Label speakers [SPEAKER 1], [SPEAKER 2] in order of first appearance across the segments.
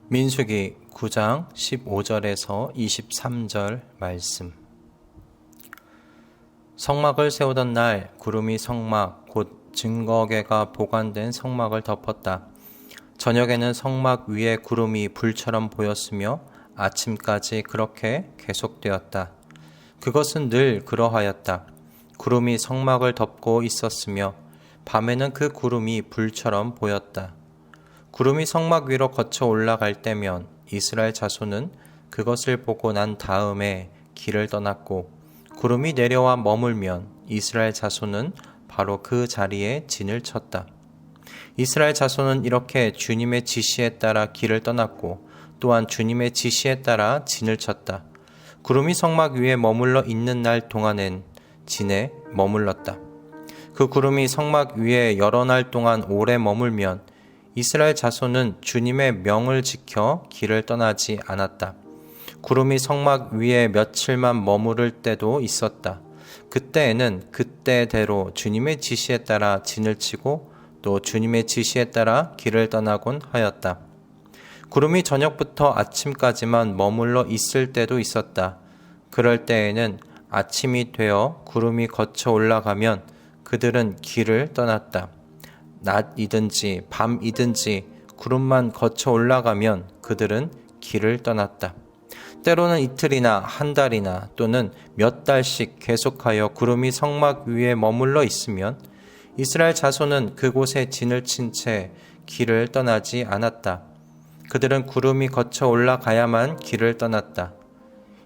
[SPEAKER 1] 민수기 9장 15절에서 23절 말씀. 성막을 세우던 날 구름이 성막 곧 증거궤가 보관된 성막을 덮었다. 저녁에는 성막 위에 구름이 불처럼 보였으며 아침까지 그렇게 계속되었다. 그것은 늘 그러하였다. 구름이 성막을 덮고 있었으며 밤에는 그 구름이 불처럼 보였다. 구름이 성막 위로 거쳐 올라갈 때면 이스라엘 자손은 그것을 보고 난 다음에 길을 떠났고, 구름이 내려와 머물면 이스라엘 자손은 바로 그 자리에 진을 쳤다. 이스라엘 자손은 이렇게 주님의 지시에 따라 길을 떠났고, 또한 주님의 지시에 따라 진을 쳤다. 구름이 성막 위에 머물러 있는 날 동안엔 진에 머물렀다. 그 구름이 성막 위에 여러 날 동안 오래 머물면 이스라엘 자손은 주님의 명을 지켜 길을 떠나지 않았다. 구름이 성막 위에 며칠만 머무를 때도 있었다. 그때에는 그때대로 주님의 지시에 따라 진을 치고 또 주님의 지시에 따라 길을 떠나곤 하였다. 구름이 저녁부터 아침까지만 머물러 있을 때도 있었다. 그럴 때에는 아침이 되어 구름이 거쳐 올라가면 그들은 길을 떠났다. 낮이든지 밤이든지 구름만 거쳐 올라가면 그들은 길을 떠났다. 때로는 이틀이나 한 달이나 또는 몇 달씩 계속하여 구름이 성막 위에 머물러 있으면 이스라엘 자손은 그곳에 진을 친 채 길을 떠나지 않았다. 그들은 구름이 거쳐 올라가야만 길을 떠났다.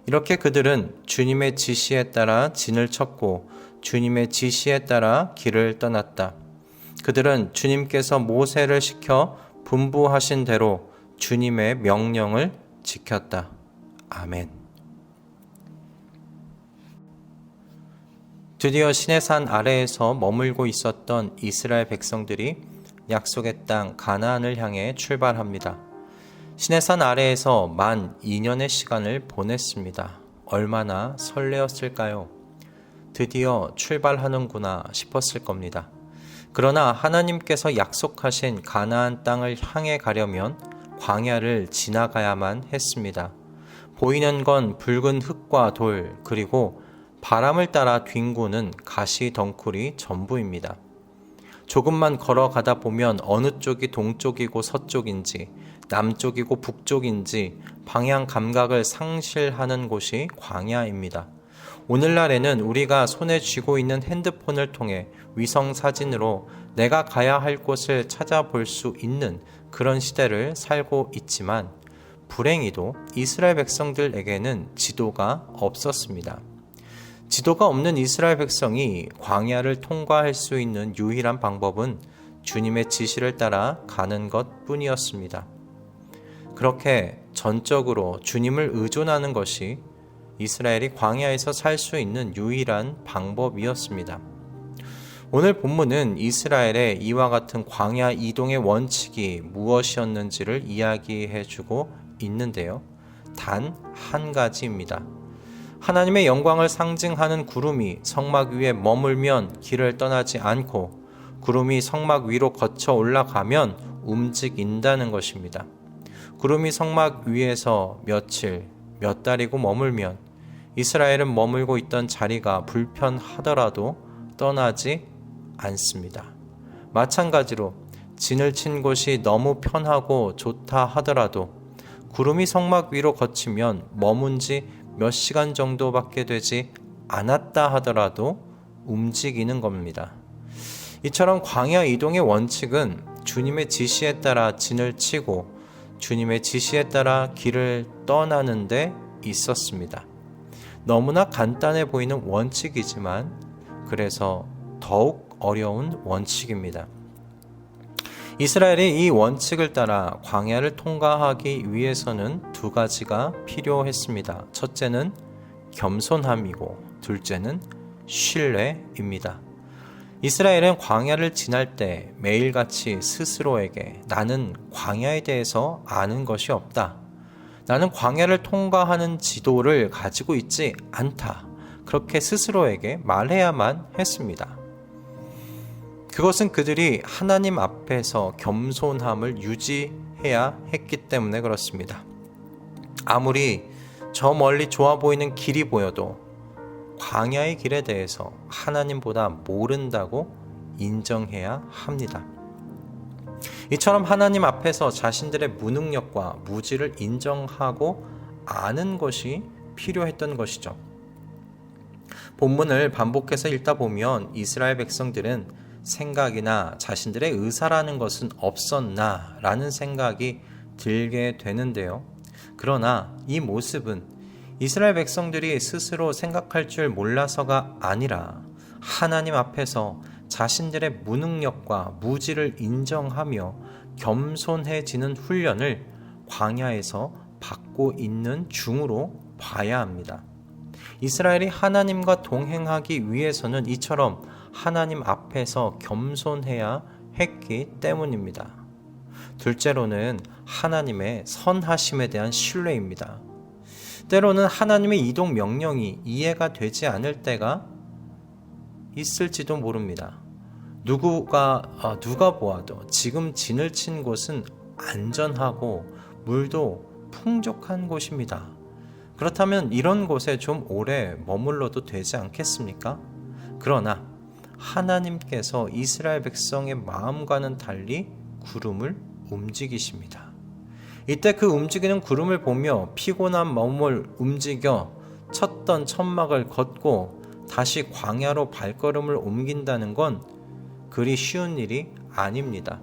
[SPEAKER 1] 이렇게 그들은 주님의 지시에 따라 진을 쳤고 주님의 지시에 따라 길을 떠났다. 그들은 주님께서 모세를 시켜 분부하신 대로 주님의 명령을 지켰다. 아멘. 드디어 시내산 아래에서 머물고 있었던 이스라엘 백성들이 약속의 땅 가나안을 향해 출발합니다. 시내산 아래에서 만 2년의 시간을 보냈습니다. 얼마나 설레었을까요? 드디어 출발하는구나 싶었을 겁니다. 그러나 하나님께서 약속하신 가나안 땅을 향해 가려면 광야를 지나가야만 했습니다. 보이는 건 붉은 흙과 돌, 그리고 바람을 따라 뒹구는 가시 덩굴이 전부입니다. 조금만 걸어가다 보면 어느 쪽이 동쪽이고 서쪽인지, 남쪽이고 북쪽인지 방향 감각을 상실하는 곳이 광야입니다. 오늘날에는 우리가 손에 쥐고 있는 핸드폰을 통해 위성 사진으로 내가 가야 할 곳을 찾아볼 수 있는 그런 시대를 살고 있지만, 불행히도 이스라엘 백성들에게는 지도가 없었습니다. 지도가 없는 이스라엘 백성이 광야를 통과할 수 있는 유일한 방법은 주님의 지시를 따라 가는 것 뿐이었습니다. 그렇게 전적으로 주님을 의존하는 것이 이스라엘이 광야에서 살 수 있는 유일한 방법이었습니다. 오늘 본문은 이스라엘의 이와 같은 광야 이동의 원칙이 무엇이었는지를 이야기해주고 있는데요. 단 한 가지입니다. 하나님의 영광을 상징하는 구름이 성막 위에 머물면 길을 떠나지 않고, 구름이 성막 위로 거쳐 올라가면 움직인다는 것입니다. 구름이 성막 위에서 며칠, 몇 달이고 머물면 이스라엘은 머물고 있던 자리가 불편하더라도 떠나지 않습니다. 마찬가지로 진을 친 곳이 너무 편하고 좋다 하더라도 구름이 성막 위로 거치면 머문 지 몇 시간 정도밖에 되지 않았다 하더라도 움직이는 겁니다. 이처럼 광야 이동의 원칙은 주님의 지시에 따라 진을 치고 주님의 지시에 따라 길을 떠나는 데 있었습니다. 너무나 간단해 보이는 원칙이지만 그래서 더욱 어려운 원칙입니다. 이스라엘이 이 원칙을 따라 광야를 통과하기 위해서는 두 가지가 필요했습니다. 첫째는 겸손함이고 둘째는 신뢰입니다. 이스라엘은 광야를 지날 때 매일같이 스스로에게 나는 광야에 대해서 아는 것이 없다. 나는 광야를 통과하는 지도를 가지고 있지 않다. 그렇게 스스로에게 말해야만 했습니다. 그것은 그들이 하나님 앞에서 겸손함을 유지해야 해야 했기 때문에 그렇습니다. 아무리 저 멀리 좋아 보이는 길이 보여도 광야의 길에 대해서 하나님보다 모른다고 인정해야 합니다. 이처럼 하나님 앞에서 자신들의 무능력과 무지를 인정하고 아는 것이 필요했던 것이죠. 본문을 반복해서 읽다 보면 이스라엘 백성들은 생각이나 자신들의 의사라는 것은 없었나 라는 생각이 들게 되는데요. 그러나 이 모습은 이스라엘 백성들이 스스로 생각할 줄 몰라서가 아니라 하나님 앞에서 자신들의 무능력과 무지를 인정하며 겸손해지는 훈련을 광야에서 받고 있는 중으로 봐야 합니다. 이스라엘이 하나님과 동행하기 위해서는 이처럼 하나님 앞에서 겸손해야 했기 때문입니다. 둘째로는 하나님의 선하심에 대한 신뢰입니다. 때로는 하나님의 이동 명령이 이해가 되지 않을 때가 있을지도 모릅니다. 누가 보아도 지금 진을 친 곳은 안전하고 물도 풍족한 곳입니다. 그렇다면 이런 곳에 좀 오래 머물러도 되지 않겠습니까? 그러나 하나님께서 이스라엘 백성의 마음과는 달리 구름을 움직이십니다. 이때 그 움직이는 구름을 보며 피곤한 몸을 움직여 쳤던 천막을 걷고 다시 광야로 발걸음을 옮긴다는 건 그리 쉬운 일이 아닙니다.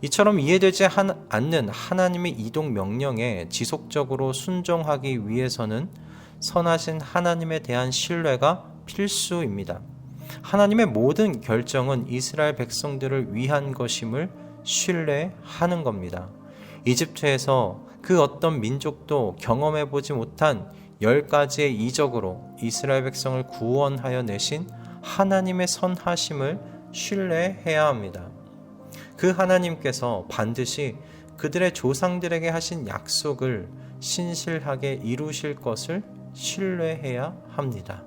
[SPEAKER 1] 이처럼 이해되지 않는 하나님의 이동 명령에 지속적으로 순종하기 위해서는 선하신 하나님에 대한 신뢰가 필수입니다. 하나님의 모든 결정은 이스라엘 백성들을 위한 것임을 신뢰하는 겁니다. 이집트에서 그 어떤 민족도 경험해보지 못한 10가지의 이적으로 이스라엘 백성을 구원하여 내신 하나님의 선하심을 신뢰해야 합니다. 그 하나님께서 반드시 그들의 조상들에게 하신 약속을 신실하게 이루실 것을 신뢰해야 합니다.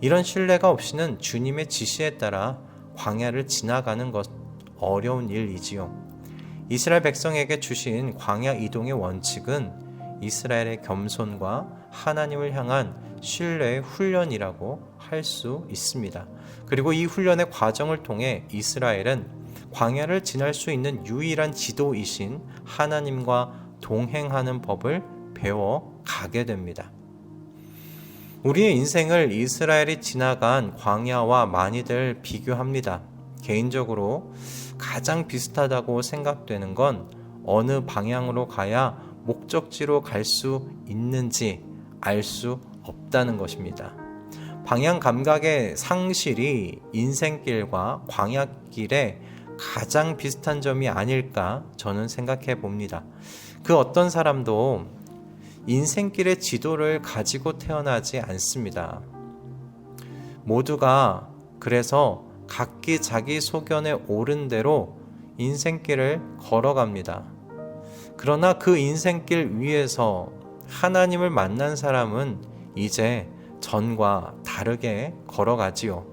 [SPEAKER 1] 이런 신뢰가 없이는 주님의 지시에 따라 광야를 지나가는 것 어려운 일이지요. 이스라엘 백성에게 주신 광야 이동의 원칙은 이스라엘의 겸손과 하나님을 향한 신뢰의 훈련이라고 할 수 있습니다. 그리고 이 훈련의 과정을 통해 이스라엘은 광야를 지날 수 있는 유일한 지도이신 하나님과 동행하는 법을 배워 가게 됩니다. 우리의 인생을 이스라엘이 지나간 광야와 많이들 비교합니다. 개인적으로 가장 비슷하다고 생각되는 건 어느 방향으로 가야 목적지로 갈 수 있는지 알 수 없다는 것입니다. 방향 감각의 상실이 인생길과 광야길에 가장 비슷한 점이 아닐까 저는 생각해 봅니다. 그 어떤 사람도 인생길의 지도를 가지고 태어나지 않습니다. 모두가 그래서 각기 자기 소견에 옳은 대로 인생길을 걸어갑니다. 그러나 그 인생길 위에서 하나님을 만난 사람은 이제 전과 다르게 걸어가지요.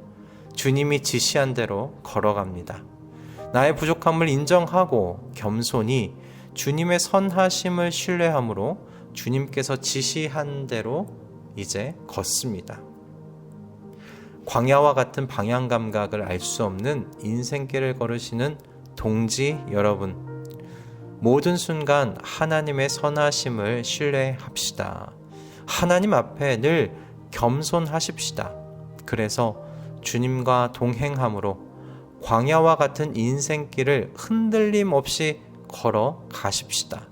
[SPEAKER 1] 주님이 지시한 대로 걸어갑니다. 나의 부족함을 인정하고 겸손히 주님의 선하심을 신뢰함으로 주님께서 지시한 대로 이제 걷습니다. 광야와 같은 방향 감각을 알 수 없는 인생길을 걸으시는 동지 여러분, 모든 순간 하나님의 선하심을 신뢰합시다. 하나님 앞에 늘 겸손하십시다. 그래서 주님과 동행함으로 광야와 같은 인생길을 흔들림 없이 걸어 가십시다.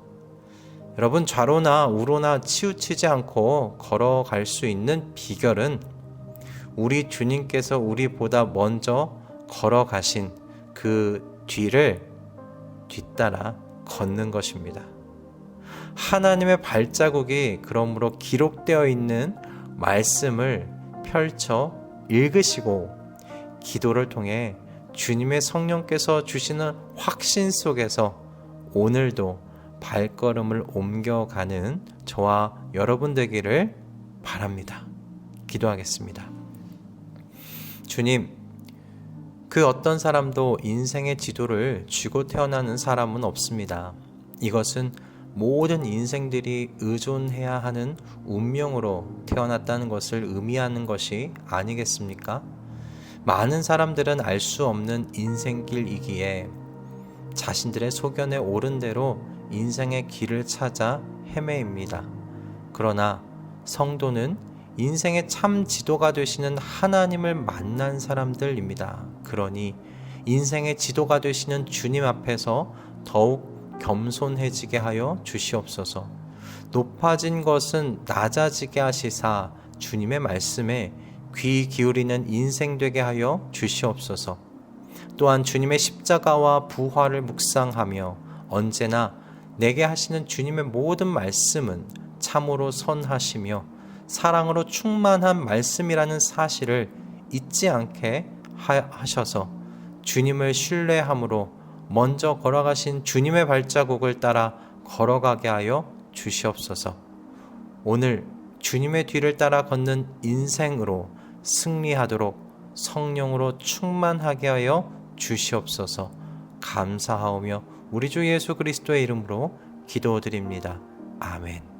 [SPEAKER 1] 여러분, 좌로나 우로나 치우치지 않고 걸어갈 수 있는 비결은 우리 주님께서 우리보다 먼저 걸어가신 그 뒤를 뒤따라 걷는 것입니다. 하나님의 발자국이 그러므로 기록되어 있는 말씀을 펼쳐 읽으시고 기도를 통해 주님의 성령께서 주시는 확신 속에서 오늘도 발걸음을 옮겨가는 저와 여러분 되기를 바랍니다. 기도하겠습니다. 주님, 그 어떤 사람도 인생의 지도를 쥐고 태어나는 사람은 없습니다. 이것은 모든 인생들이 의존해야 하는 운명으로 태어났다는 것을 의미하는 것이 아니겠습니까? 많은 사람들은 알 수 없는 인생길이기에 자신들의 소견에 옳은 대로 인생의 길을 찾아 헤매입니다. 그러나 성도는 인생의 참 지도가 되시는 하나님을 만난 사람들입니다. 그러니 인생의 지도가 되시는 주님 앞에서 더욱 겸손해지게 하여 주시옵소서. 높아진 것은 낮아지게 하시사 주님의 말씀에 귀 기울이는 인생 되게 하여 주시옵소서. 또한 주님의 십자가와 부활을 묵상하며 언제나 내게 하시는 주님의 모든 말씀은 참으로 선하시며 사랑으로 충만한 말씀이라는 사실을 잊지 않게 하셔서 주님을 신뢰함으로 먼저 걸어가신 주님의 발자국을 따라 걸어가게 하여 주시옵소서. 오늘 주님의 뒤를 따라 걷는 인생으로 승리하도록 성령으로 충만하게 하여 주시옵소서. 감사하오며 우리 주 예수 그리스도의 이름으로 기도드립니다. 아멘.